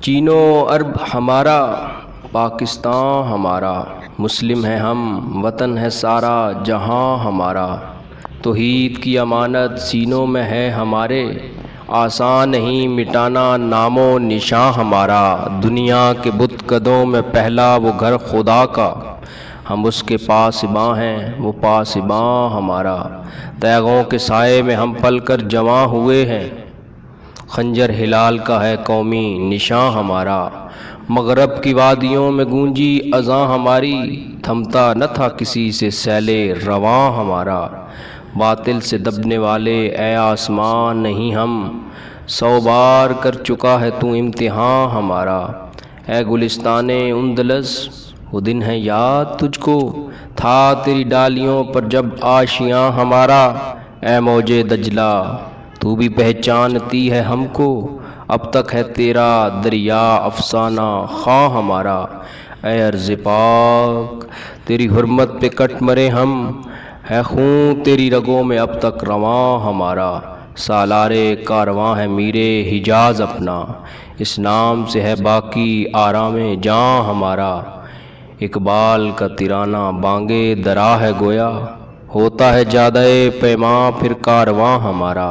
چین و عرب ہمارا، پاکستان ہمارا، مسلم ہیں ہم، وطن ہے سارا جہاں ہمارا۔ توحید کی امانت سینوں میں ہے ہمارے، آسان نہیں مٹانا نام و نشاں ہمارا۔ دنیا کے بت قدوں میں پہلا وہ گھر خدا کا، ہم اس کے پاسباں ہیں وہ پاسباں ہمارا۔ تیغوں کے سائے میں ہم پل کر جوان ہوئے ہیں، خنجر ہلال کا ہے قومی نشاں ہمارا۔ مغرب کی وادیوں میں گونجی اذاں ہماری، تھمتا نہ تھا کسی سے سیل رواں ہمارا۔ باطل سے دبنے والے اے آسمان نہیں ہم، 100 بار کر چکا ہے تو امتحان ہمارا۔ اے گلستان اندلس وہ دن ہے یاد تجھ کو، تھا تیری ڈالیوں پر جب آشیاں ہمارا۔ اے موج دجلہ تو بھی پہچانتی ہے ہم کو، اب تک ہے تیرا دریا افسانہ خواں ہمارا۔ اے ارض پاک تیری حرمت پہ کٹ مرے ہم، ہے خون تیری رگوں میں اب تک رواں ہمارا۔ سالار کارواں ہے میر حجاز اپنا، اس نام سے ہے باقی آرام جاں ہمارا۔ اقبال کا ترانہ بانگے درا ہے گویا، ہوتا ہے جادۂ پیماں پھر کارواں ہمارا۔